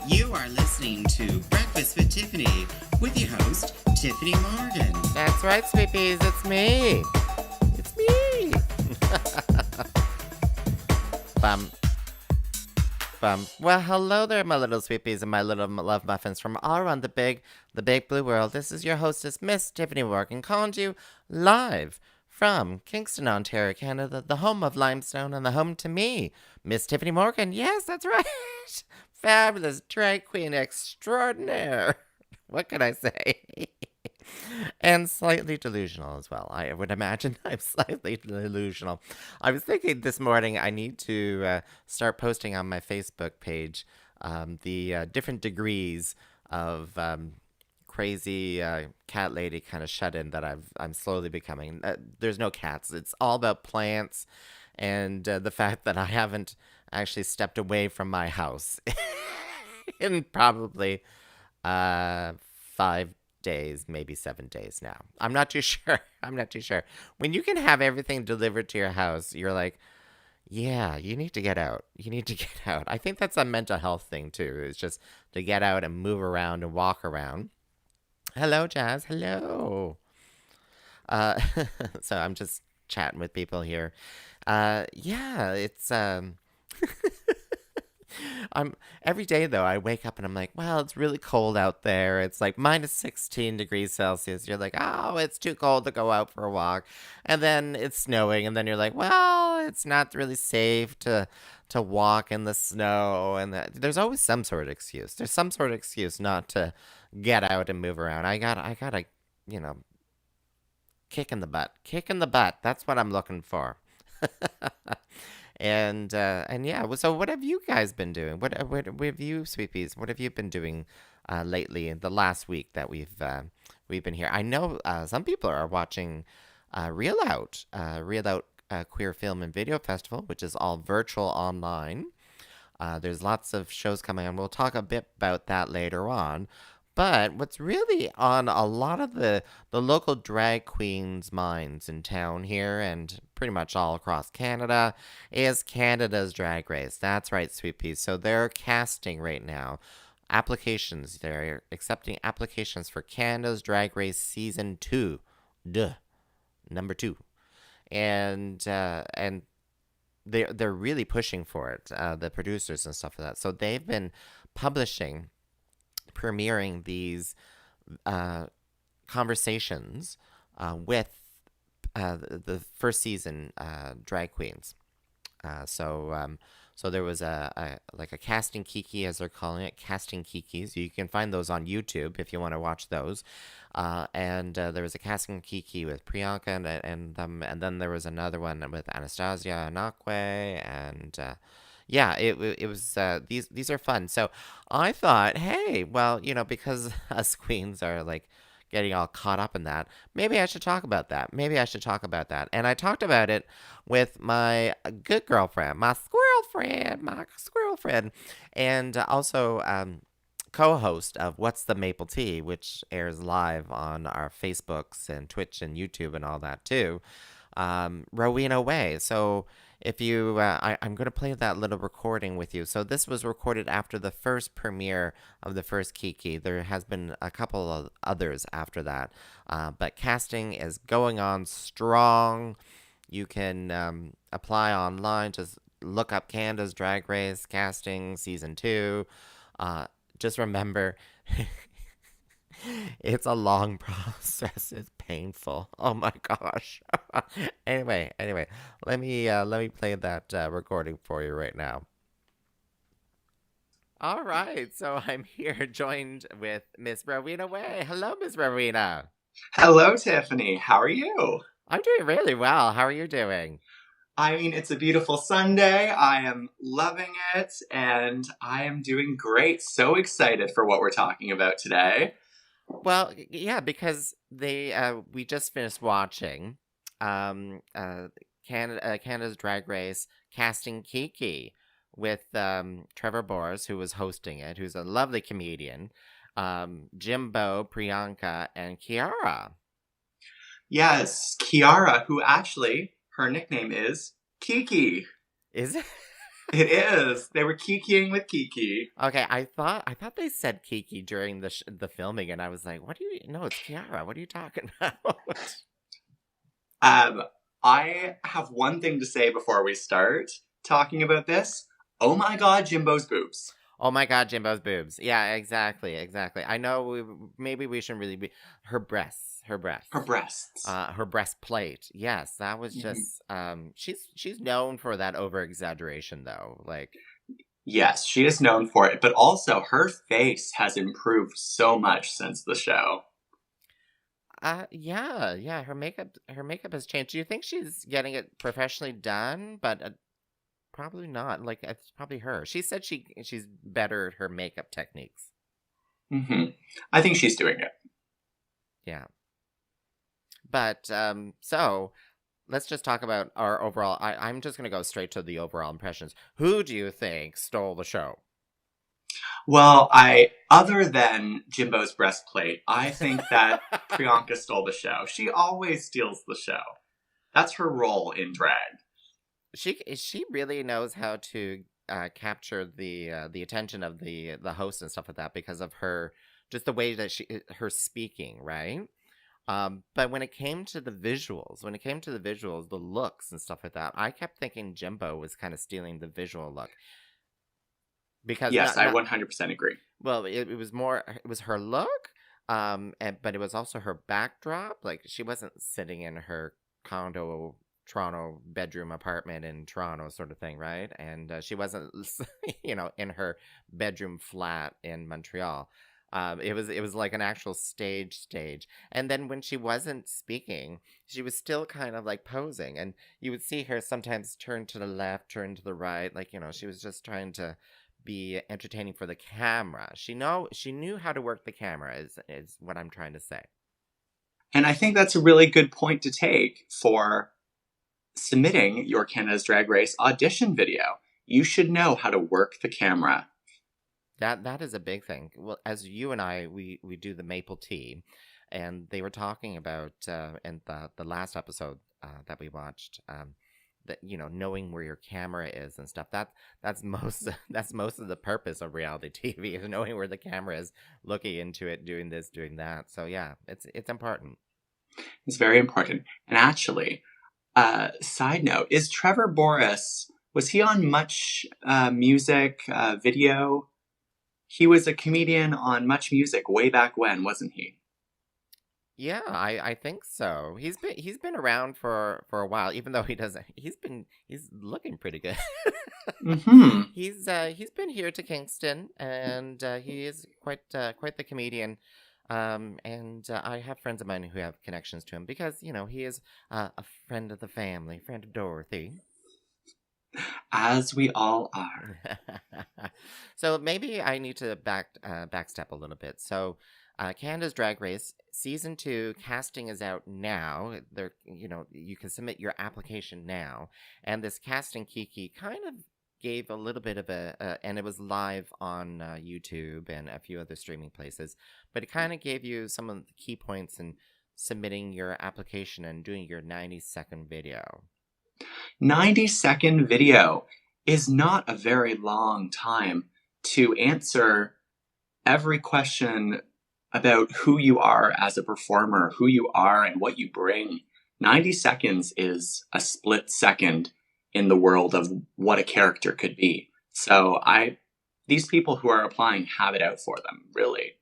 You are listening to Breakfast with Tyffanie with your host, Tyffanie Morgan. That's right, sweepies. It's me. It's me. Bum. Well, hello there, my little sweepies and my little love muffins from all around the big blue world. This is your hostess, Miss Tyffanie Morgan, calling to you live from Kingston, Ontario, Canada, the home of limestone and the home to me, Miss Tyffanie Morgan. Yes, that's right. Fabulous drag queen extraordinaire. What can I say? And slightly delusional as well. I would imagine I'm slightly delusional. I was thinking this morning I need to start posting on my Facebook page the different degrees of crazy cat lady kind of shut-in that I'm slowly becoming. There's no cats. It's all about plants and the fact that I haven't actually stepped away from my house in probably 5 days, maybe 7 days now. I'm not too sure. When you can have everything delivered to your house, you're like, yeah, you need to get out. I think that's a mental health thing too. It's just to get out and move around and walk around. Hello, Jazz. Hello. So I'm just chatting with people here. Yeah, it's I'm every day though I wake up and I'm like, well, it's really cold out there. It's like minus 16 degrees Celsius. You're like, oh, it's too cold to go out for a walk. And then it's snowing, and then you're like, well, it's not really safe to walk in the snow. And there's always some sort of excuse. There's some sort of excuse not to get out and move around. I gotta, kick in the butt. That's what I'm looking for. And yeah, so what have you guys been doing? What have you, sweepies? What have you been doing lately in the last week that we've been here? I know some people are watching Reel Out Queer Film and Video Festival, which is all virtual online. There's lots of shows coming on. We'll talk a bit about that later on. But what's really on a lot of the local drag queens' minds in town here and pretty much all across Canada is Canada's Drag Race. That's right, sweet peas. So they're casting right now applications. They're accepting applications for Canada's Drag Race Season 2. Number 2. And they're really pushing for it, the producers and stuff like that. So they've been premiering these conversations with the first season drag queens. So there was a casting kiki, as they're calling it, casting kikis. You can find those on YouTube if you want to watch those. And there was a casting kiki with Priyanka and then there was another one with Anastasia Nakwe and. Yeah, it was, these are fun. So I thought, hey, well, because us queens are like getting all caught up in that, maybe I should talk about that. And I talked about it with my good girlfriend, my squirrel friend, and also co-host of What's the Maple Tea, which airs live on our Facebooks and Twitch and YouTube and all that too, Rowena Whey. So if you, I'm going to play that little recording with you. So this was recorded after the first premiere of the first Kiki. There has been a couple of others after that. But casting is going on strong. You can apply online. Just look up Canada's Drag Race Casting Season 2. Just remember... It's a long process. It's painful. Oh my gosh. Anyway, let me play that recording for you right now. All right, so I'm here joined with Miss Rowena Whey. Hello, Miss Rowena. Hello, Tyffanie. How are you? I'm doing really well. How are you doing? I mean, it's a beautiful Sunday. I am loving it, and I am doing great. So excited for what we're talking about today. Well, yeah, because we just finished watching Canada's Drag Race Casting Kiki with Trevor Boers, who was hosting it, who's a lovely comedian, Jimbo, Priyanka, and Kiara. Yes, Kiara, who actually, her nickname is Kiki. Is it? It is. They were kikiing with Kiki. Okay, I thought they said Kiki during the filming, and I was like, "What do you? No, it's Kiara. What are you talking about?" I have one thing to say before we start talking about this. Oh my god, Jimbo's boobs. Oh my God, Jimbo's boobs. Yeah, exactly. I know. Maybe we shouldn't really be her breasts. Her breasts. Her breastplate. Yes, that was Mhm. just. She's known for that over exaggeration, though. Like, Yes, she is known for it, but also her face has improved so much since the show. yeah. Her makeup has changed. Do you think she's getting it professionally done? But probably not. Like, it's probably her. She said she's better at her makeup techniques. Hmm. I think she's doing it. Yeah. But so let's just talk about our overall. I'm just gonna go straight to the overall impressions. Who do you think stole the show? Well, other than Jimbo's breastplate, I think that Priyanka stole the show. She always steals the show. That's her role in drag. She really knows how to capture the attention of the host and stuff like that because of her just the way that her speaking, right? But when it came to the visuals, the looks and stuff like that, I kept thinking Jimbo was kind of stealing the visual look because Yes, I not 100% agree. well, it was more it was her look, but it was also her backdrop. Like she wasn't sitting in her condo Toronto bedroom apartment in Toronto sort of thing, right? And she wasn't in her bedroom flat in Montreal. It was like an actual stage. And then when she wasn't speaking, she was still kind of like posing, and you would see her sometimes turn to the left, turn to the right, like she was just trying to be entertaining for the camera. She knew how to work the camera is what I'm trying to say. And I think that's a really good point to take for submitting your Canada's Drag Race audition video. You should know how to work the camera. That is a big thing. Well, as you and I, we do the maple tea, and they were talking about in the last episode that we watched that knowing where your camera is and stuff. That's most that's most of the purpose of reality TV is knowing where the camera is, looking into it, doing this, doing that. So yeah, it's important. It's very important. And actually, side note, is Trevor Boris, was he on much music video? He was a comedian on Much Music way back when, wasn't he? Yeah, I think so. He's been around for a while, even though he's looking pretty good. Mm-hmm. He's been here to Kingston, and he is quite the comedian. And I have friends of mine who have connections to him because he is a friend of the family, friend of Dorothy. As we all are. So maybe I need to backstep a little bit. So, Canada's Drag Race season 2 casting is out now. You can submit your application now, and this casting Kiki kind of gave a little bit of and it was live on YouTube and a few other streaming places, but it kind of gave you some of the key points in submitting your application and doing your 90-second video. 90-second video is not a very long time to answer every question about who you are as a performer, who you are and what you bring. 90 seconds is a split second in the world of what a character could be. So these people who are applying have it out for them, really.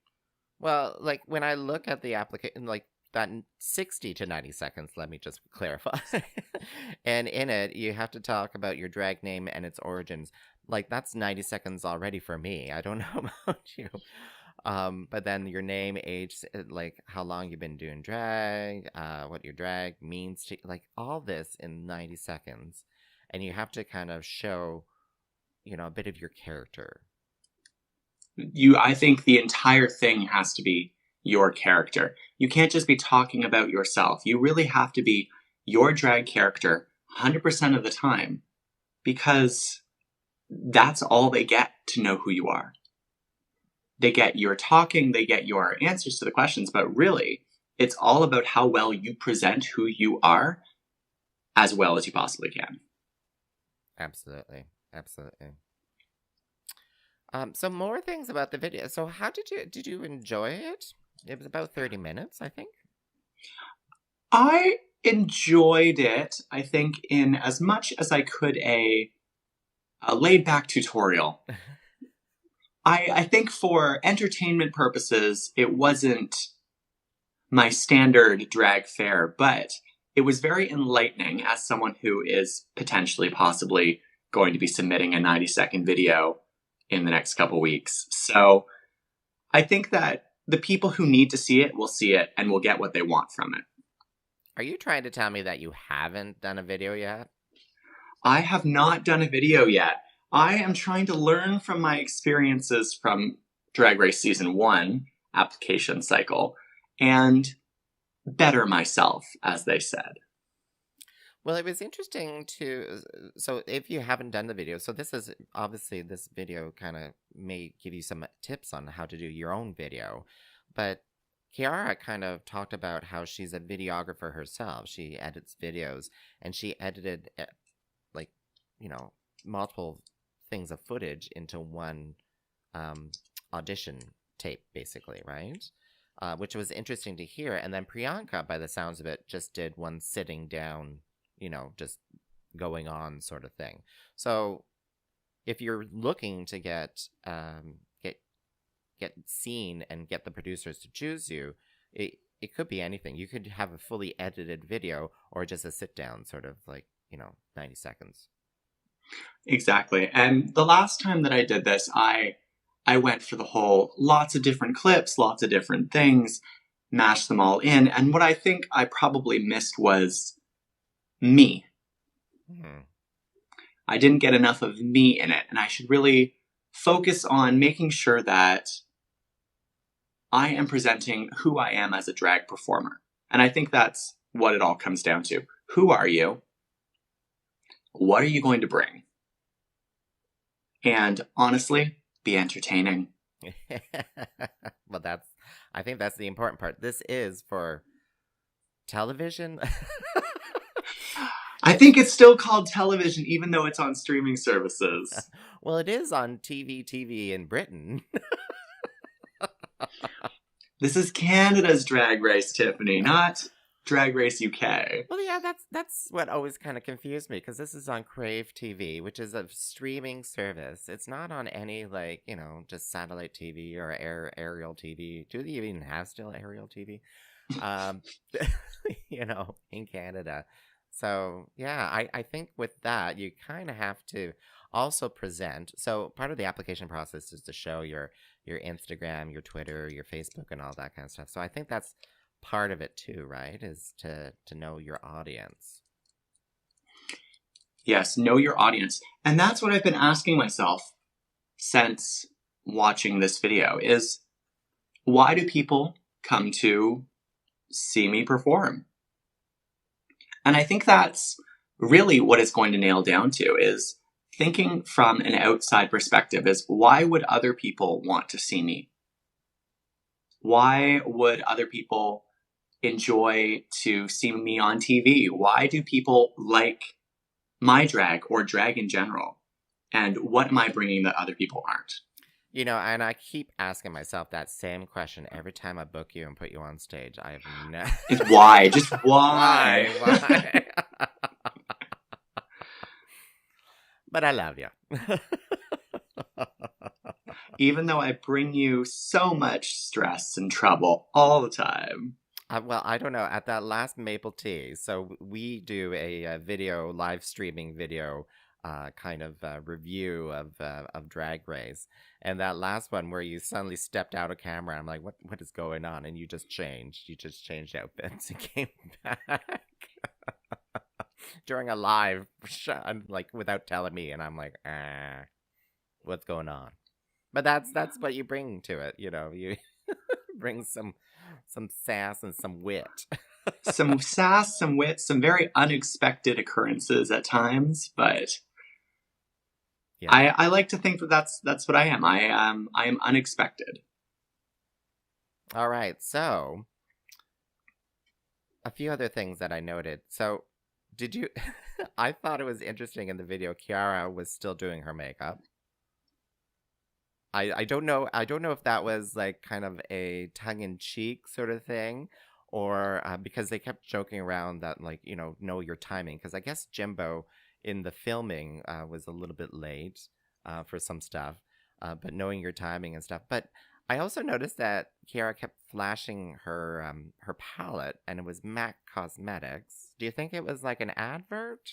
Well, like when I look at the application, like that 60 to 90 seconds, let me just clarify. And in it, you have to talk about your drag name and its origins. Like that's 90 seconds already for me. I don't know about you. But then your name, age, like how long you've been doing drag, what your drag means to, like all this in 90 seconds. And you have to kind of show, a bit of your character. I think the entire thing has to be your character. You can't just be talking about yourself. You really have to be your drag character 100% of the time, because that's all they get to know who you are. They get your talking, they get your answers to the questions, but really, it's all about how well you present who you are as well as you possibly can. Absolutely. Absolutely. So more things about the video. So how did you enjoy it? It was about 30 minutes, I think. I enjoyed it, I think, in as much as I could a laid back tutorial. I think for entertainment purposes, it wasn't my standard drag fare, but it was very enlightening as someone who is potentially, possibly going to be submitting a 90-second video in the next couple weeks. So I think that the people who need to see it will see it and will get what they want from it. Are you trying to tell me that you haven't done a video yet? I have not done a video yet. I am trying to learn from my experiences from Drag Race Season 1 application cycle and better myself, as they said. Well, it was interesting to. So, if you haven't done the video, so this is obviously this video kind of may give you some tips on how to do your own video. But Kiara kind of talked about how she's a videographer herself. She edits videos and she edited like, multiple things of footage into one audition tape, basically, right? Which was interesting to hear. And then Priyanka, by the sounds of it, just did one sitting down, just going on sort of thing. So if you're looking to get seen and get the producers to choose you, it could be anything. You could have a fully edited video or just a sit down sort of 90 seconds. Exactly. And the last time that I did this, I went for the whole lots of different clips, lots of different things, mashed them all in. And what I think I probably missed was me. Mm-hmm. I didn't get enough of me in it. And I should really focus on making sure that I am presenting who I am as a drag performer. And I think that's what it all comes down to. Who are you? What are you going to bring? And honestly, be entertaining. Well, I think that's the important part. This is for television. I think it's still called television, even though it's on streaming services. Well, it is on TV in Britain. This is Canada's Drag Race, Tyffanie, not Drag Race UK. Well, yeah, that's what always kind of confused me, because this is on Crave TV, which is a streaming service. It's not on any just satellite TV or aerial TV. Do they even have still aerial TV? In Canada. So yeah, I think with that you kind of have to also present. So part of the application process is to show your Instagram, your Twitter, your Facebook, and all that kind of stuff. So I think that's part of it too, right? Is to know your audience. Yes, know your audience. And that's what I've been asking myself since watching this video is, why do people come to see me perform? And I think that's really what it's going to nail down to, is thinking from an outside perspective, is why would other people want to see me? Why would other people enjoy to see me on TV? Why do people like my drag or drag in general? And what am I bringing that other people aren't? And I keep asking myself that same question every time I book you and put you on stage. I have no... It's why? Just why? Why? But I love you. Even though I bring you so much stress and trouble all the time. Well, I don't know. At that last Maple Tea, so we do a video, live streaming video, kind of review of Drag Race, and that last one where you suddenly stepped out of camera, I'm like, what is going on? And you just changed outfits and came back during a live shot, like without telling me, and I'm like, what's going on? But that's what you bring to it, you bring some sass and some wit. Some sass, some wit, some very unexpected occurrences at times, but yeah. I like to think that that's what I am. I am unexpected. All right, so a few other things that I noted. So, did you I thought it was interesting in the video. Kiara was still doing her makeup. I don't know if that was like kind of a tongue-in-cheek sort of thing, or because they kept joking around that, like, know your timing, because I guess Jimbo in the filming was a little bit late for some stuff, but knowing your timing and stuff. But I also noticed that Kiara kept flashing her palette, and it was MAC Cosmetics. Do you think it was like an advert?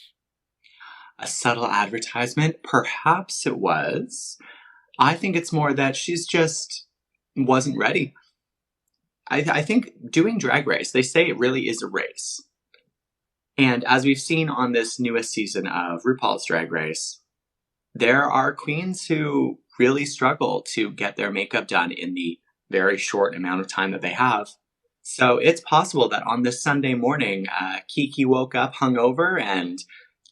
A subtle advertisement? Perhaps it was. I think it's more that she's just wasn't ready. I think doing Drag Race, they say it really is a race. And as we've seen on this newest season of RuPaul's Drag Race, there are queens who really struggle to get their makeup done in the very short amount of time that they have. So it's possible that on this Sunday morning, Kiki woke up hungover and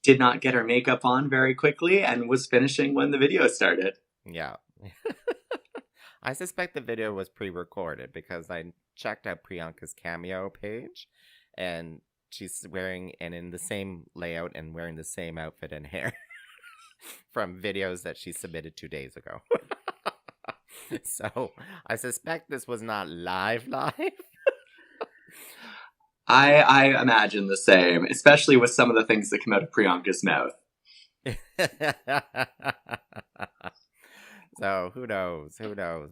did not get her makeup on very quickly and was finishing when the video started. Yeah. I suspect the video was pre-recorded because I checked out Priyanka's cameo page, and she's wearing and in the same layout and wearing the same outfit and hair from videos that she submitted 2 days ago. So I suspect this was not live. I imagine the same, especially with some of the things that come out of Priyanka's mouth. So who knows?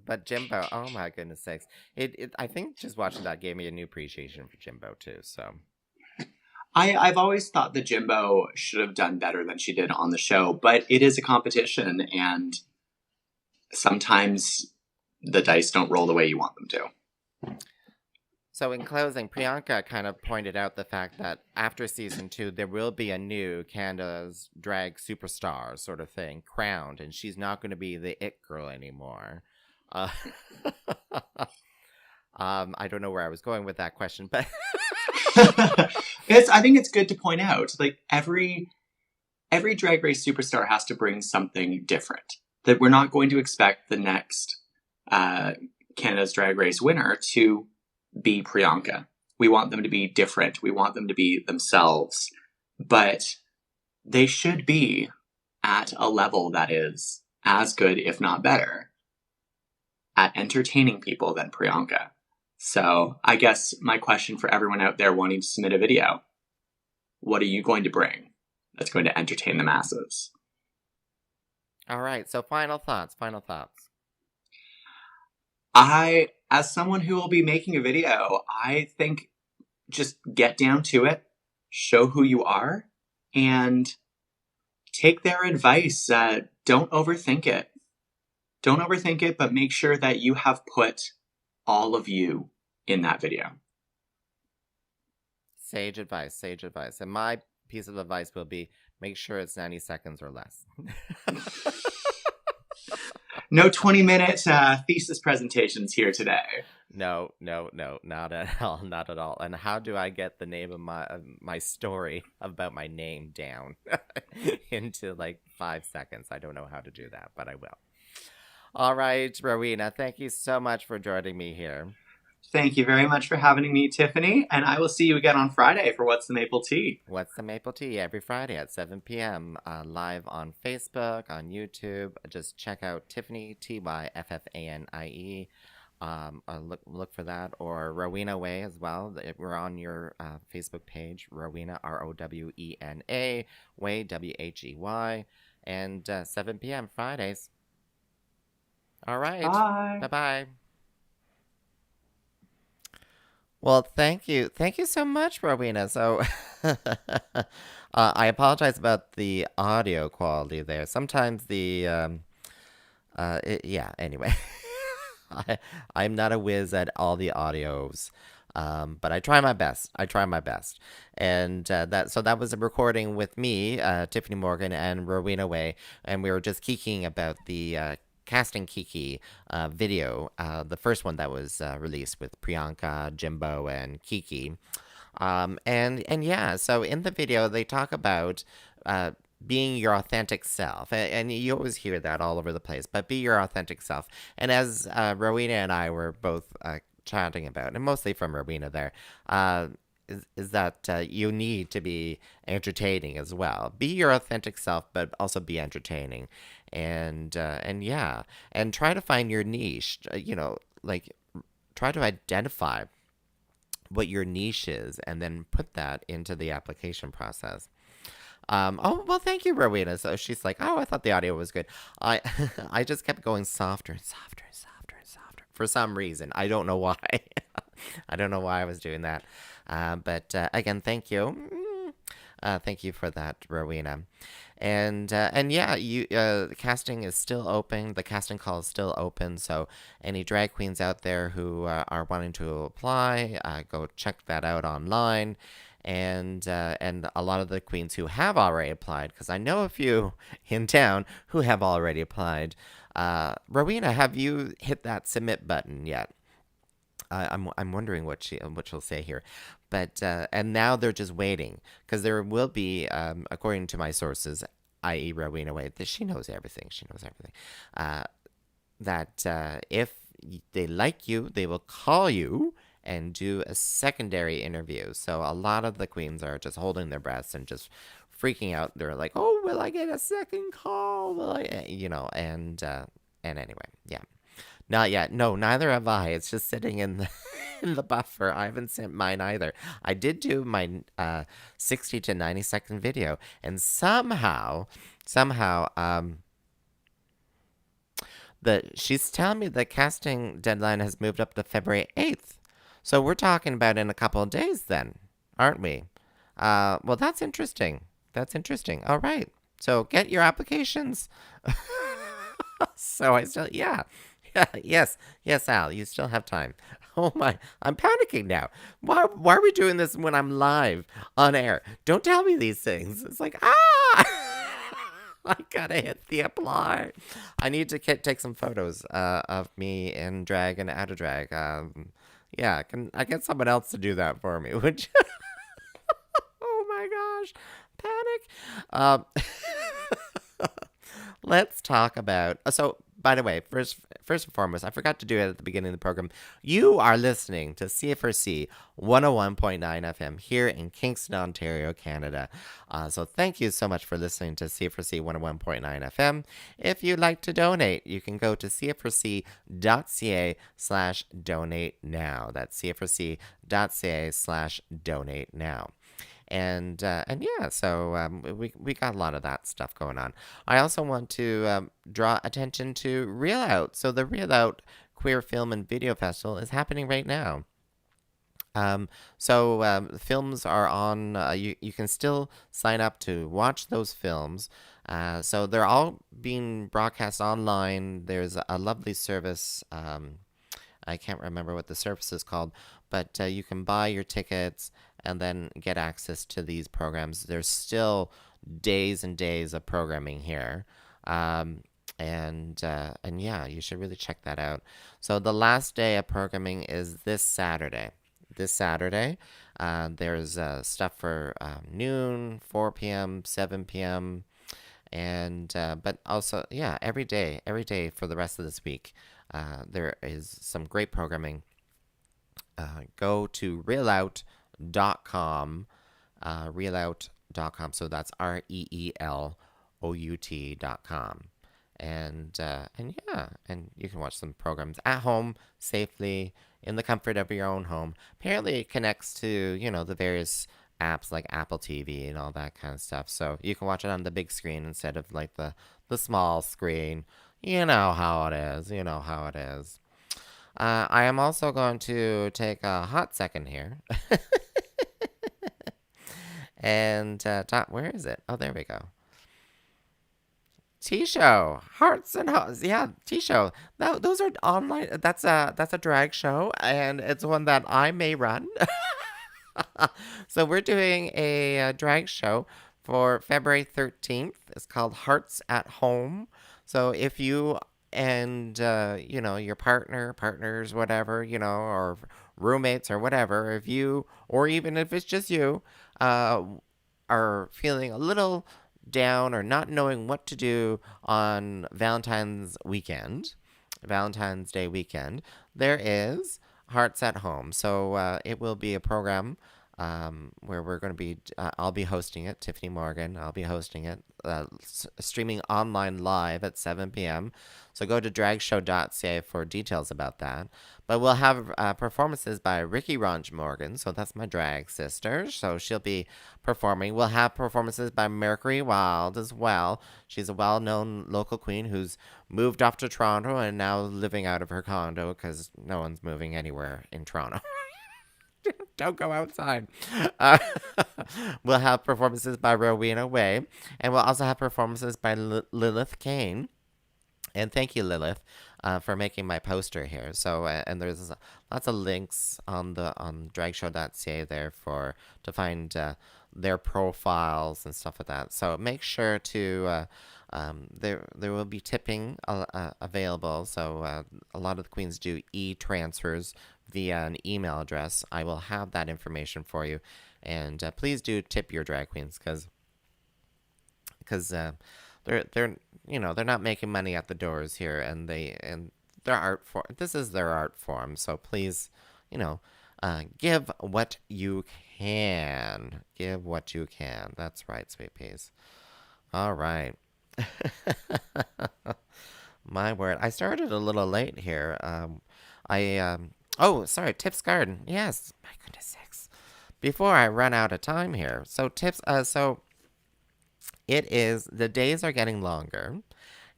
But Jimbo, oh my goodness sakes. I think just watching that gave me a new appreciation for Jimbo too, so. I've always thought that Jimbo should have done better than she did on the show, but it is a competition, and sometimes the dice don't roll the way you want them to. So in closing, Priyanka kind of pointed out the fact that after season 2, there will be a new Canada's drag superstar sort of thing crowned, and she's not going to be the it girl anymore. I don't know where I was going with that question, but I think it's good to point out, like every Drag Race superstar has to bring something different. That we're not going to expect the next Canada's Drag Race winner to be Priyanka. We want them to be different. We want them to be themselves. But they should be at a level that is as good, if not better, at entertaining people than Priyanka. So I guess my question for everyone out there wanting to submit a video, what are you going to bring that's going to entertain the masses? All right, so final thoughts. As someone who will be making a video, I think just get down to it, show who you are, and take their advice. Don't overthink it. Don't overthink it, but make sure that you have put all of you in that video. Sage advice. And my piece of advice will be make sure it's 90 seconds or less. No 20-minute thesis presentations here today. No, not at all. And how do I get the name of my story about my name down into like 5 seconds? I don't know how to do that, but I will. All right, Rowena, thank you so much for joining me here. Thank you very much for having me, Tyffanie, and I will see you again on Friday for What's the Maple Tea? What's the Maple Tea? Every Friday at 7 p.m. Live on Facebook, on YouTube. Just check out Tyffanie, Tyffanie. Look for that, or Rowena Whey as well. We're on your Facebook page, Rowena, Rowena, Whey, Whey, and 7 p.m. Fridays. All right. Bye. Bye-bye. Well, thank you so much, Rowena. So, I apologize about the audio quality there. Sometimes anyway. I'm not a whiz at all the audios, but I try my best. And that was a recording with me, Tyffanie Morgan, and Rowena Whey, and we were just kikiing about the Casting Kiki video, the first one that was released with Priyanka, Jimbo, and Kiki. And yeah, so in the video, they talk about being your authentic self. And you always hear that all over the place, but be your authentic self. And as Rowena and I were both chatting about, and mostly from Rowena there, is that you need to be entertaining as well. Be your authentic self, but also be entertaining, and yeah, and try to find your niche. Like try to identify what your niche is, and then put that into the application process. Oh well, thank you, Rowena. So she's like, oh, I thought the audio was good. I I just kept going softer and softer and softer and softer for some reason. I don't know why. I don't know why I was doing that. But again, thank you. Thank you for that, Rowena. And yeah, the casting is still open. The casting call is still open. So any drag queens out there who are wanting to apply, go check that out online. And a lot of the queens who have already applied, because I know a few in town who have already applied. Rowena, have you hit that submit button yet? I'm wondering what she'll say here, but and now they're just waiting because there will be, according to my sources, i.e. Rowena Whey, that she knows everything. She knows everything. That if they like you, they will call you and do a secondary interview. So a lot of the queens are just holding their breaths and just freaking out. They're like, "Oh, will I get a second call? Will I?" And anyway, yeah. Not yet. No, neither have I. It's just sitting in the in the buffer. I haven't sent mine either. I did do my 60 to 90-second video, and somehow, she's telling me the casting deadline has moved up to February 8th. So we're talking about in a couple of days then, aren't we? Well, that's interesting. That's interesting. All right. So get your applications. So I still, yeah. Yes, Al, you still have time. Oh my, I'm panicking now. Why are we doing this when I'm live on air? Don't tell me these things. It's like, I gotta hit the apply. I need to take some photos of me in drag and out of drag. Yeah, can I get someone else to do that for me? Would you? Oh my gosh, panic. Let's talk about, so by the way, first and foremost, I forgot to do it at the beginning of the program. You are listening to CFRC 101.9 FM here in Kingston, Ontario, Canada. So thank you so much for listening to CFRC 101.9 FM. If you'd like to donate, you can go to cfrc.ca/donate now. That's cfrc.ca/donate now. And yeah, so we got a lot of that stuff going on. I also want to draw attention to Reel Out. So the Reel Out Queer Film and Video Festival is happening right now. So films are on. You can still sign up to watch those films. So they're all being broadcast online. There's a lovely service. I can't remember what the service is called, but you can buy your tickets and then get access to these programs. There's still days and days of programming here. And yeah, you should really check that out. So the last day of programming is this Saturday. There's stuff for noon, 4 p.m., 7 p.m., and but also, yeah, every day for the rest of this week, there is some great programming. Go to reelout.com, reelout.com. So that's REELOUT.com. And yeah, and you can watch some programs at home safely in the comfort of your own home. Apparently it connects to, the various apps like Apple TV and all that kind of stuff. So you can watch it on the big screen instead of like the small screen. You know how it is. I am also going to take a hot second here. And where is it? Oh, there we go. T-show, Hearts and Hearts. Yeah, T-show. Those are online. That's a drag show, and it's one that I may run. So we're doing a drag show for February 13th. It's called Hearts at Home. So if you and your partners, whatever, or roommates or whatever, if you, or even if it's just you, are feeling a little down or not knowing what to do on Valentine's Day weekend, there is Hearts at Home. So it will be a program where we're going to be, I'll be hosting it, Tyffanie Morgan. I'll be hosting it, streaming online live at 7 p.m. So go to dragshow.ca for details about that. But we'll have performances by Ricky Ronge Morgan, so that's my drag sister. So she'll be performing. We'll have performances by Mercury Wild as well. She's a well-known local queen who's moved off to Toronto and now living out of her condo because no one's moving anywhere in Toronto. Don't go outside. Uh, we'll have performances by Rowena Whey, and we'll also have performances by Lilith Kane. And thank you, Lilith, for making my poster here. So, and there's lots of links on dragshow.ca there to find their profiles and stuff like that. So make sure to there will be tipping available. So a lot of the queens do e-transfers via an email address. I will have that information for you, and please do tip your drag queens because they're they're not making money at the doors here, and this is their art form. So please, give what you can. Give what you can. That's right, sweet peas. All right. My word, I started a little late here. Oh, sorry, Tips Garden. Yes, my goodness sakes. Before I run out of time here, so tips. So the days are getting longer,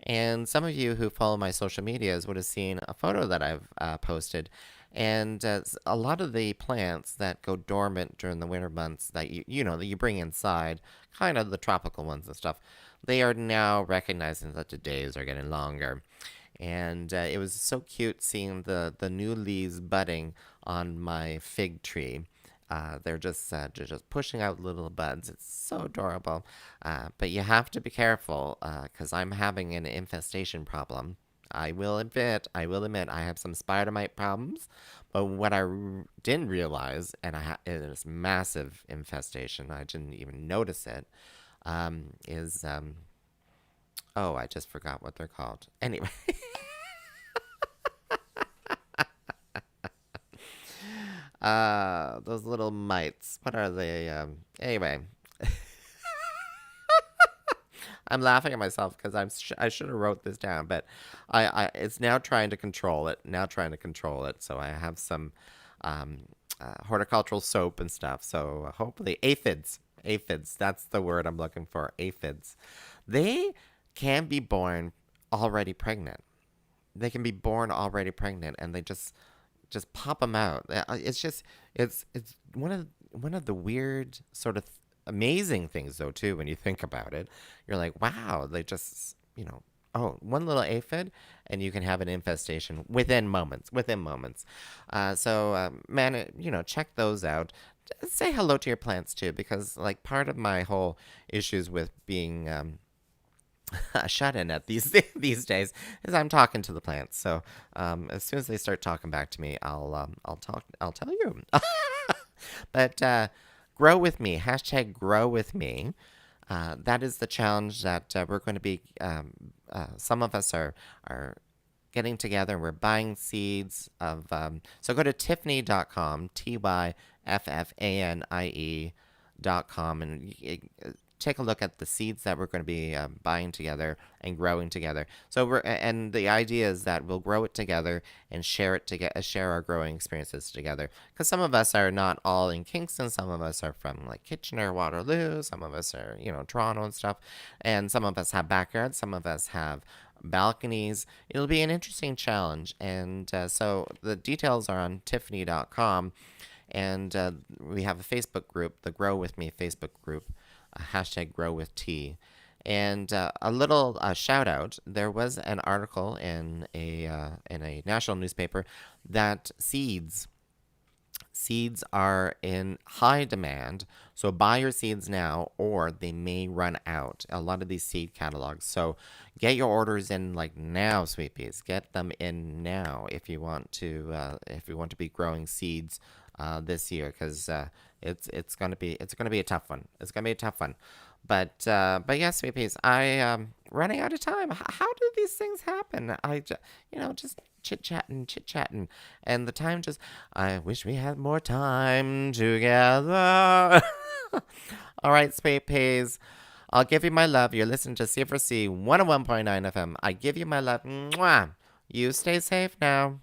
and some of you who follow my social medias would have seen a photo that I've posted, and a lot of the plants that go dormant during the winter months that that you bring inside, kind of the tropical ones and stuff, they are now recognizing that the days are getting longer. And it was so cute seeing the new leaves budding on my fig tree. They're just pushing out little buds. It's so adorable. But you have to be careful because I'm having an infestation problem. I will admit, I have some spider mite problems. But what I didn't realize, and it is massive infestation, I didn't even notice it, is oh, I just forgot what they're called. Anyway. Those little mites. What are they? Anyway. I'm laughing at myself because I should have wrote this down, but it's now trying to control it. So I have some horticultural soap and stuff. So hopefully aphids. That's the word I'm looking for. Aphids. They can be born already pregnant. And they just pop them out. It's one of the weird sort of amazing things though too when you think about it. You're like, wow, they just one little aphid and you can have an infestation within moments. So check those out. Say hello to your plants too, because like part of my whole issues with being shut in at these days is I'm talking to the plants. So as soon as they start talking back to me, I'll tell you. But grow with me, #grow with me. That is the challenge that we're going to be. Some of us are getting together and we're buying seeds of. So go to Tyffanie.com, TYFFANIE.com, and take a look at the seeds that we're going to be buying together and growing together. So and the idea is that we'll grow it together and share our growing experiences together. Because some of us are not all in Kingston. Some of us are from like Kitchener, Waterloo. Some of us are Toronto and stuff. And some of us have backyards. Some of us have balconies. It'll be an interesting challenge. And so the details are on Tyffanie.com. And we have a Facebook group, the Grow With Me Facebook group. #GrowWithT. And a little shout out. There was an article in a national newspaper that seeds are in high demand. So buy your seeds now, or they may run out. A lot of these seed catalogs. So get your orders in like now, sweet peas. Get them in now if you want to be growing seeds this year, because it's gonna be a tough one. But yes, sweet peas, I running out of time. How do these things happen? Just chit chatting, and the time just. I wish we had more time together. All right, sweet peas. I'll give you my love. You're listening to CFRC 101.9 FM. I give you my love. Mwah. You stay safe now.